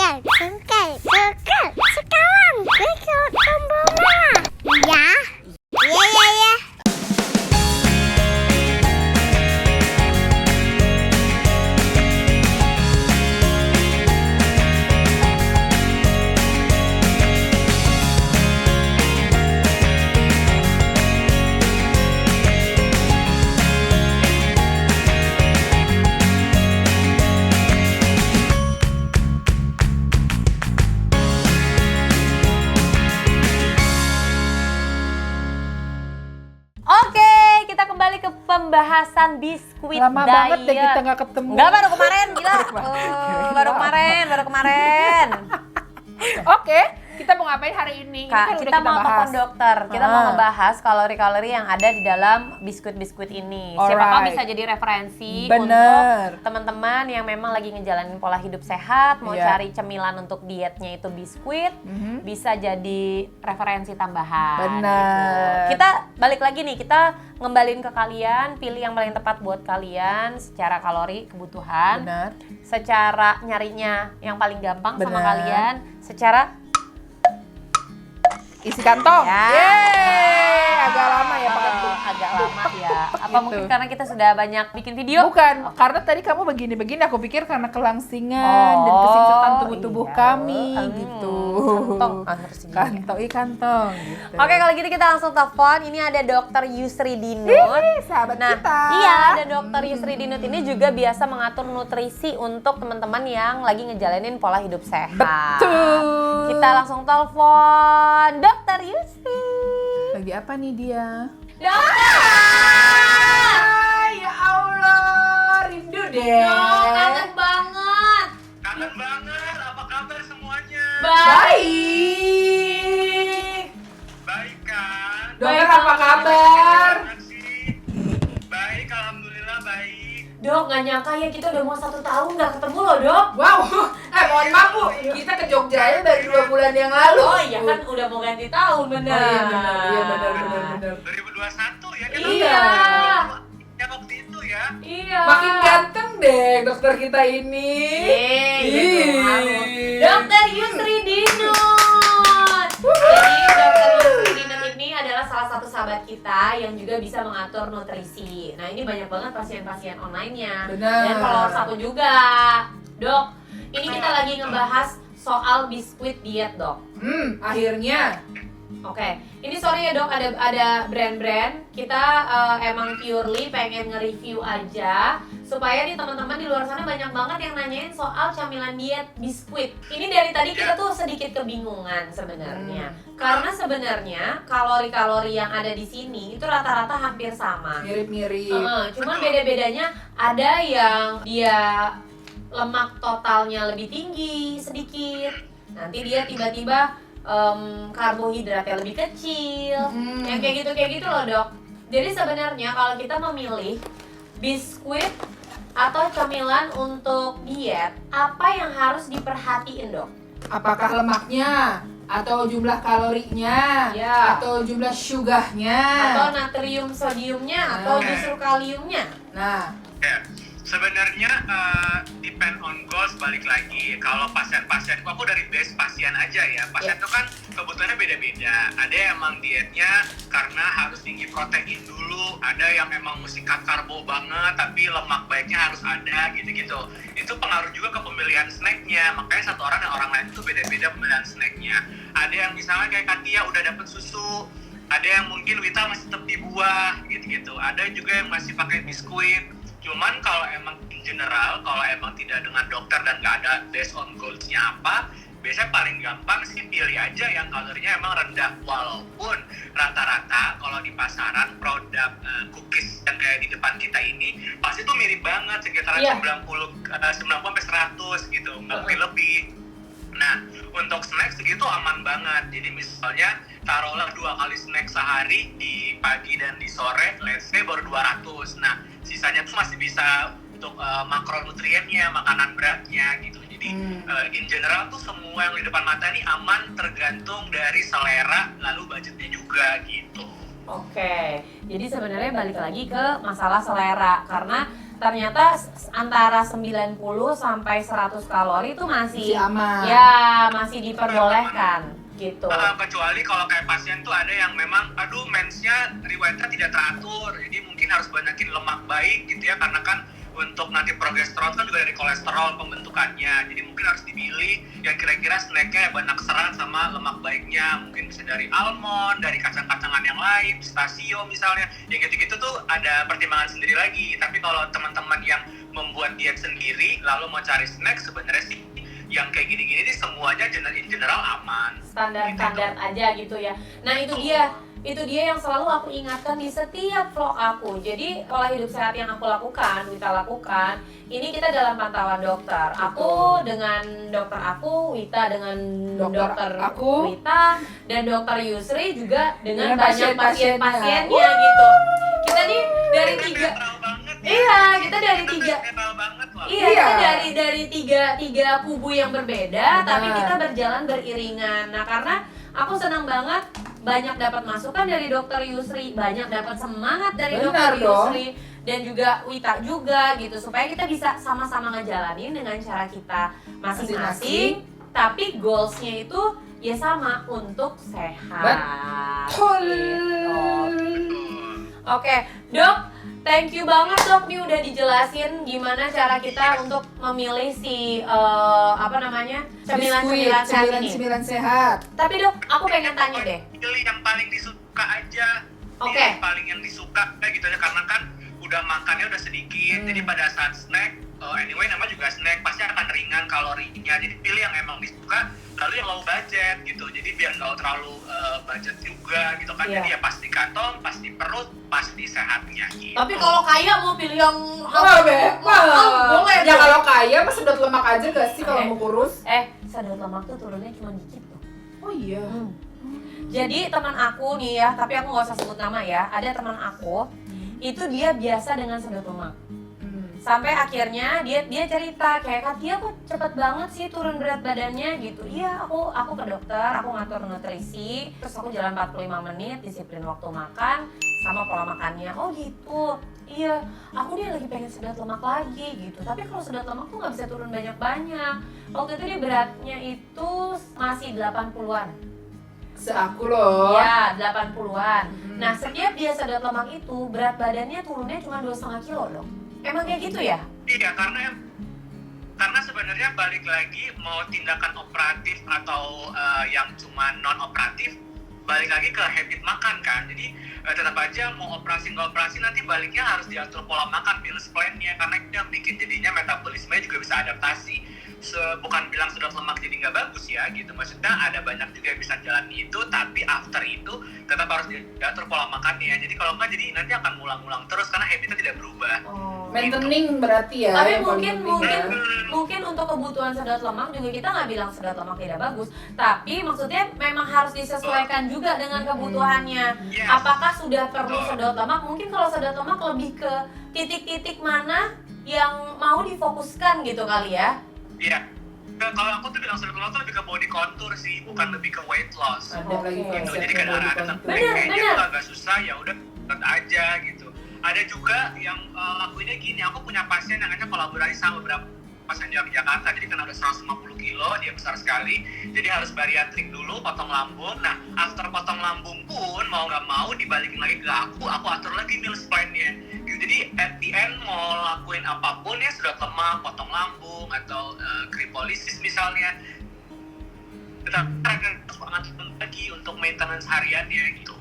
Sekarang ikut tombol merah. Ya. Ya. Oke, kita kembali ke pembahasan biskuit Lama diet. banget deh kita nggak ketemu. Enggak, baru kemarin, gila. Baru kemarin. Oke, kita mau ngapain hari ini? Ini Kak, kan kita udah mau bahas. telepon dokter. Kita mau ngebahas kalori-kalori yang ada di dalam biskuit-biskuit ini. Siapa tahu Alright. bisa jadi referensi Bener. untuk teman-teman yang memang lagi ngejalanin pola hidup sehat, mau Iya. cari cemilan untuk dietnya itu biskuit, bisa jadi referensi tambahan. Bener. Gitu. Kita balik lagi nih, kita ngembalin ke kalian, pilih yang paling tepat buat kalian secara kalori kebutuhan, Benar. secara nyarinya yang paling gampang sama Bener. kalian, secara Isi kantong. Ya. Yeay, agak lama ya pakai itu. agak lama ya. Apa Gitu. mungkin karena kita sudah banyak bikin video? Bukan, karena tadi kamu begini-begini, aku pikir karena kelangsingan dan kesingsetan tubuh-tubuh iya. kami gitu. Kantong harus segini. Kantong gitu. Oke, kalau gitu kita langsung telepon. Ini ada Dokter Yusri Dinut. Ih, sahabat Nah, kita. iya, ada Dokter Yusri Dinut ini juga biasa mengatur nutrisi untuk teman-teman yang lagi ngejalanin pola hidup sehat. Betul. Kita langsung telepon Dokter Yusri. Lagi apa nih dia? Dokter! Ya Allah, rindu deh. Kangen banget. Kangen banget, apa kabar semuanya? Baik. Baik kan? Dokter apa kabar? Banget sih. Baik, alhamdulillah baik. Dok, nggak nyangka ya kita udah mau 1 tahun nggak ketemu loh, Dok. Wow, mohon maaf Bu, kita ke Jogja aja dari 2 bulan yang lalu. Oh iya kan udah mau ganti tahun, bener. Oh, iya benar. 2021 ya kan? Iya. Ya waktu itu ya. Iya. Makin ganteng deh dokter kita ini. Ih. Dokter Yusri Dinut. Jadi Dokter Yusri Dinut ini adalah salah satu sahabat kita yang juga bisa mengatur nutrisi. Nah ini banyak banget pasien-pasien online-nya. Benar. Dan follower aku juga. Dok, ini kita lagi ngebahas soal biskuit diet, Dok. Akhirnya. Oke, ini sorry ya dok, ada brand-brand. Kita emang purely pengen nge-review aja supaya nih teman-teman di luar sana banyak banget yang nanyain soal camilan diet biskuit. Ini dari tadi kita tuh sedikit kebingungan sebenarnya. Karena sebenarnya kalori-kalori yang ada di sini itu rata-rata hampir sama. Mirip-mirip. Cuman beda-bedanya ada yang dia lemak totalnya lebih tinggi sedikit. Nanti dia tiba-tiba karbohidratnya lebih kecil, yang kayak gitu loh dok. Jadi sebenarnya kalau kita memilih biskuit atau camilan untuk diet, apa yang harus diperhatiin dok? Apakah lemaknya? Atau jumlah kalorinya? Ya. Atau jumlah sugarnya? Atau natrium sodiumnya atau justru kaliumnya? Nah, Ya. Sebenarnya depend on goals, balik lagi. Kalau pasien-pasien, aku dari base pasien aja ya. Pasien itu kan kebutuhannya beda-beda. Ada yang emang dietnya karena harus tinggi protein dulu. Ada yang emang mesti cut karbo banget, tapi lemak baiknya harus ada gitu-gitu. Itu pengaruh juga ke pemilihan snacknya. Makanya satu orang dan orang lain itu beda-beda pemilihan snacknya. Ada yang misalnya kayak Katia udah dapet susu. Ada yang mungkin Wita masih tetap di buah gitu-gitu. Ada juga yang masih pakai biskuit. Cuman kalau emang in general, kalau emang tidak dengan dokter dan nggak ada based on goals-nya apa, biasanya paling gampang sih pilih aja yang kalorinya emang rendah. Walaupun rata-rata kalau di pasaran produk cookies yang kayak di depan kita ini pasti tuh mirip banget, sekitaran 90-100 gitu, nggak mungkin lebih. Nah, untuk snack segitu aman banget. Jadi misalnya taruhlah 2 kali snack sehari di pagi dan di sore, let's say baru 200. Nah, sisanya tuh masih bisa untuk makronutriennya, makanan beratnya gitu. Jadi in general tuh semua yang di depan mata ini aman, tergantung dari selera lalu budgetnya juga gitu. Oke, jadi sebenarnya balik lagi ke masalah selera karena ternyata antara 90 sampai 100 kalori itu masih Masih aman. ya masih diperbolehkan gitu. Kecuali kalau kayak pasien tuh ada yang memang aduh mensnya riwayatnya tidak teratur, jadi mungkin harus banyakin lemak baik gitu ya, karena kan untuk nanti progesteron kan juga dari kolesterol pembentukannya, jadi mungkin harus dipilih yang kira-kira snacknya banyak serat sama lemak baiknya, mungkin bisa dari almond, dari kacang-kacangan yang lain, pistachio misalnya, yang gitu-gitu tuh ada pertimbangan sendiri lagi. Tapi kalau teman-teman yang membuat diet sendiri lalu mau cari snack, sebenarnya sih yang kayak gini-gini sih semuanya in general aman. Standar aja gitu ya. Nah itu dia yang selalu aku ingatkan di setiap vlog aku. Jadi pola hidup sehat yang aku lakukan, Wita lakukan, ini kita dalam pantauan dokter. Aku dengan dokter aku, Wita dengan dokter aku, Wita, dan dokter Yusri juga dengan banyak pasien-pasiennya. pasien-pasiennya gitu. Kita nih dari tiga, iya kita dari tiga. Iya, kita dari tiga kubu yang berbeda, tapi kita berjalan beriringan. Nah, karena aku senang banget banyak dapat masukan dari dokter Yusri, banyak dapat semangat dari dokter Yusri dan juga Wita juga gitu, supaya kita bisa sama-sama ngejalanin dengan cara kita masing-masing, tapi goalsnya itu ya sama, untuk sehat. Betul. Gitu. Oke, Dok, thank you banget Dok, nih udah dijelasin gimana cara kita untuk memilih si cemilan-cemilan sehat ini. Cemilan sehat. Tapi Dok, aku pengen tanya deh. Pilih yang paling disuka aja. Oke. Pilih paling yang disuka kayak gitu aja, karena kan udah makannya udah sedikit, jadi pada saat snack, anyway nama juga snack, pasti akan ringan kalorinya. Jadi pilih yang emang disuka, lalu yang low budget gitu, jadi biar nggak terlalu budget juga gitu kan. Jadi ya pas di kantong, pas di perut, pas di sehatnya gitu. Tapi kalau kaya mau pilih yang boleh. Ya kalau kaya mah sedot lemak aja gak sih kalau mau kurus? sedot lemak tuh turunnya cuma dikit loh. Oh iya. Jadi teman aku nih ya, tapi aku nggak usah sebut nama ya, ada teman aku itu dia biasa dengan sedot lemak. Sampai akhirnya dia cerita kayak, Katia kok cepet banget sih turun berat badannya gitu. Iya, aku ke dokter, aku ngatur nutrisi, terus aku jalan 45 menit, disiplin waktu makan sama pola makannya. Oh gitu. Iya, aku nih lagi pengen sedot lemak lagi gitu. Tapi kalau sedot lemak tuh nggak bisa turun banyak-banyak. Waktu itu dia beratnya itu masih 80-an. Seaku loh. Iya, 80-an. Nah, setiap dia sedot lemak itu berat badannya turunnya cuma 2,5 kilo dong. Emang kayak gitu ya? Iya, karena sebenarnya balik lagi mau tindakan operatif atau yang cuma non operatif, balik lagi ke habit makan kan. Jadi tetap aja mau operasi nggak operasi, nanti baliknya harus diatur pola makan, meal plan-nya, karena itu yang bikin jadinya metabolisme juga bisa adaptasi. Bukan bilang sedot lemak jadi nggak bagus ya gitu, maksudnya ada banyak juga yang bisa jalani itu, tapi after itu tetap harus diatur pola makannya. Jadi kalau nggak, jadi nanti akan ngulang-ngulang terus karena habitnya tidak berubah. Maintaining berarti ya. Tapi mungkin untuk kebutuhan sedot lemak juga kita nggak bilang sedot lemak tidak bagus, tapi maksudnya memang harus disesuaikan juga dengan kebutuhannya. Yes. Apakah sudah perlu sedot lemak? Mungkin kalau sedot lemak lebih ke titik-titik mana yang mau difokuskan gitu kali ya. Iya. Kalau aku tuh bilang sedot lemak tuh lebih ke body contour sih, bukan lebih ke weight loss. Ada lagi Gitu. konsep Jadi kadang-kadang ada kayaknya tuh agak susah, ya udah sedot aja gitu. Ada juga yang lakuinnya gini, aku punya pasien yang hanya kolaborasi sama beberapa pasien di Jakarta, jadi kan udah 150 kilo, dia besar sekali, jadi harus bariatrik dulu, potong lambung. Nah, after potong lambung pun mau nggak mau dibalikin lagi ke aku atur lagi meal plan-nya. Gitu. Jadi at the end mau lakuin apapun ya, sedot lemak, potong lambung, atau kripolisis misalnya, tetap akan semangat lagi untuk maintenance hariannya gitu.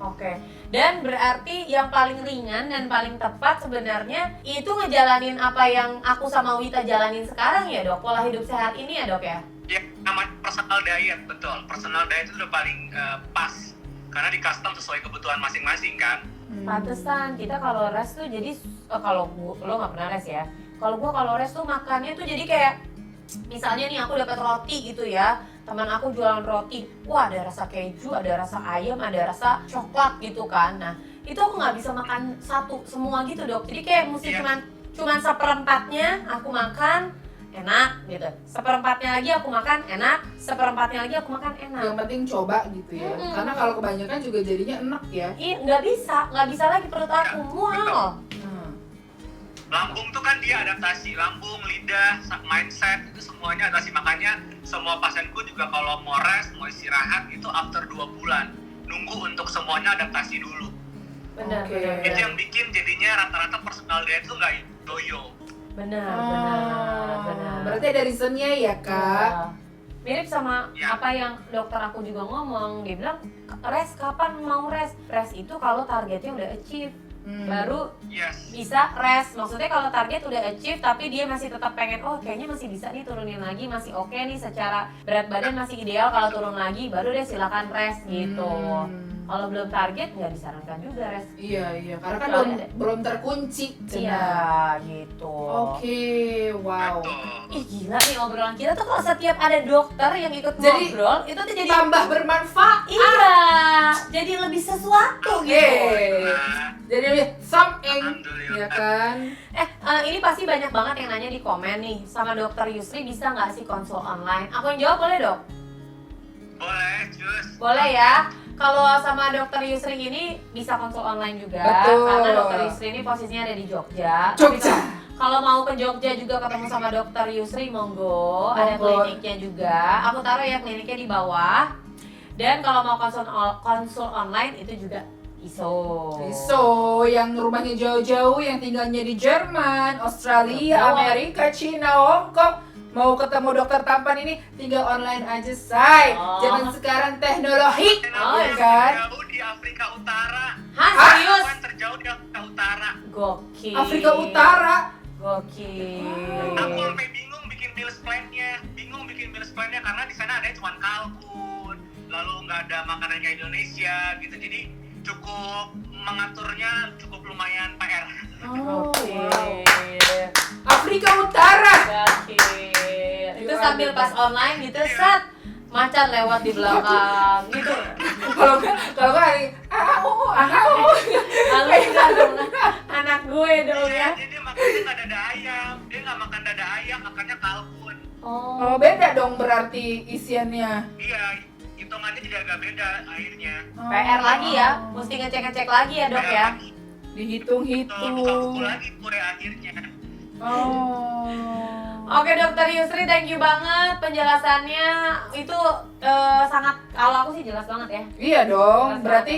Oke. Dan berarti yang paling ringan dan paling tepat sebenarnya itu ngejalanin apa yang aku sama Wita jalanin sekarang ya Dok, pola hidup sehat ini ya Dok ya? Ya, namanya personal diet, betul. Personal diet itu udah paling pas, karena di custom sesuai kebutuhan masing-masing kan. Pantesan kita kalau rest tuh jadi kalau lo nggak pernah rest ya. Kalau gua kalau rest tuh makannya tuh jadi kayak misalnya nih aku dapat roti gitu ya, teman aku jualan roti, wah ada rasa keju, ada rasa ayam, ada rasa coklat gitu kan. Nah itu aku nggak bisa makan satu semua gitu Dok, jadi kayak mesti cuman seperempatnya aku makan enak gitu, seperempatnya lagi aku makan enak, seperempatnya lagi aku makan enak. Yang penting coba gitu ya. Karena kalau kebanyakan juga jadinya enak ya. Iya nggak bisa lagi perut aku mual. Lambung tuh kan dia adaptasi, lambung, lidah, mindset itu semuanya adaptasi. Makanya semua pasienku juga kalau mau rest, mau istirahat itu after 2 bulan. Nunggu untuk semuanya adaptasi dulu. Benar, Oke. benar, Itu benar. yang bikin jadinya rata-rata personal diet tuh nggak yoyo. Benar, benar, benar. Berarti ada reasonnya ya Kak? Ya. Mirip sama Ya. apa yang dokter aku juga ngomong. Dia bilang, rest kapan mau rest? Rest itu kalau targetnya udah achieve. Baru Yes. bisa rest. Maksudnya kalau target udah achieve tapi dia masih tetap pengen, oh kayaknya masih bisa nih turunin lagi, masih oke nih secara berat badan masih ideal, kalau turun lagi baru deh silakan rest gitu. Kalau belum target nggak disarankan juga rest. Iya, karena kan Kecuali belum terkunci. Iya gitu. Oke, wow. Betul. Ih gila nih obrolan kita tuh kalau setiap ada dokter yang ikut Jadi, ngobrol itu tuh jadi Tambah bermanfaat. iya, jadi lebih sesuatu Oke. gitu. Nah, Jadi lebih something, Alhamdulillah. ya kan? Ini pasti banyak banget yang nanya di komen nih, sama dokter Yusri bisa nggak sih konsul online? Aku yang jawab boleh dok? boleh, cus. Boleh ya. Kalau sama dokter Yusri ini bisa konsul online juga, Betul. karena dokter Yusri ini posisinya ada di Jogja. Jogja. Tapi kalau mau ke Jogja juga ketemu sama dokter Yusri, monggo. Ada Monggo. kliniknya juga. Aku taruh ya kliniknya di bawah. Dan kalau mau konsul online itu juga iso. So, yang rumahnya jauh-jauh, yang tinggalnya di Jerman, Australia, Jauh. Amerika, Cina, Hong Kong, mau ketemu dokter tampan ini tinggal online aja, say. Oh. Zaman sekarang teknologi, Oh, ya ya kan? Terjauh di Afrika Utara. Hah serius? Kawan terjauh di Afrika Utara. Gokil. Afrika Utara. Gokil. Aku sampai bingung bikin meals plan-nya karena di sana ada cuma kalkun, lalu nggak ada makanan kayak Indonesia gitu. Jadi cukup mengaturnya cukup lumayan PR. Oh, Oke. wow. Afrika Utara. Gokil. Itu sambil pas online gitu, set macan lewat di belakang gitu. Kalau nggak hari, Lalu enggak dong, anak gue dong ya. Jadi dia makannya nggak dada ayam, dia nggak makan dada ayam, makannya kalkun. Oh, beda dong berarti isiannya. Iya, hitungannya jadi agak beda akhirnya. PR lagi ya, mesti ngecek-ngecek lagi ya dok ya. Betul, bukan Dihitung-hitung. buku lagi kue akhirnya. Oh. Oke dokter Yusri, thank you banget penjelasannya. Itu sangat, kalau aku sih jelas banget ya. Iya dong, Jelas berarti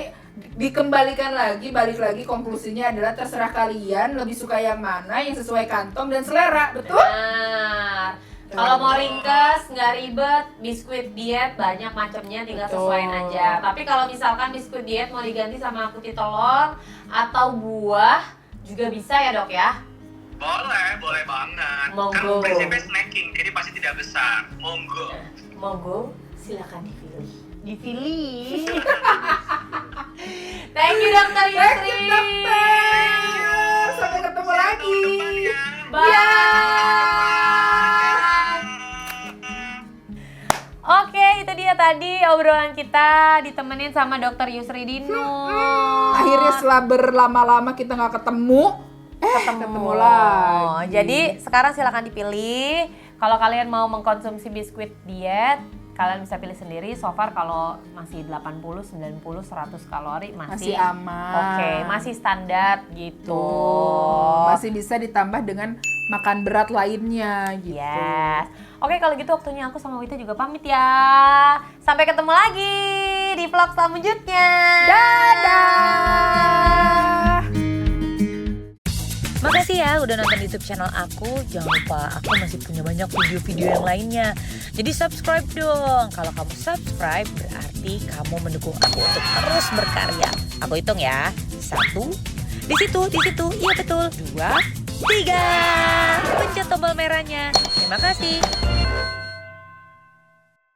dikembalikan lagi, balik lagi konklusinya adalah terserah kalian lebih suka yang mana, yang sesuai kantong dan selera, betul? Benar. Kalau mau ringkes, nggak ribet, biskuit diet banyak macamnya, tinggal Betul. sesuaiin aja. Tapi kalau misalkan biskuit diet mau diganti sama putih telur atau buah juga bisa ya dok ya? Boleh banget. Monggo. Kan prinsipnya snacking, jadi pasti tidak besar. Monggo. Monggo, silakan dipilih. Dipilih. Thank you dokter Yusri. Thank you, dokter. Sampai ketemu lagi. Tahun depan ya. Bye. Oke, itu dia tadi obrolan kita ditemenin sama dokter Yusri Dino. Akhirnya setelah berlama-lama kita nggak ketemu, ketemu lagi. Jadi sekarang silakan dipilih. Kalau kalian mau mengkonsumsi biskuit diet, kalian bisa pilih sendiri. So far kalau masih 80, 90, 100 kalori Masih aman. Oke, masih standar gitu. Tuh, masih bisa ditambah dengan makan berat lainnya gitu. Yes. Oke, kalau gitu waktunya aku sama Wita juga pamit ya. Sampai ketemu lagi di vlog selanjutnya. Dadah. Makasih ya udah nonton YouTube channel aku. Jangan lupa aku masih punya banyak video-video yang lainnya. Jadi subscribe dong. Kalau kamu subscribe berarti kamu mendukung aku untuk terus berkarya. Aku hitung ya. 1, di situ, iya betul. 2, 3. Pencet tombol merahnya. Terima kasih.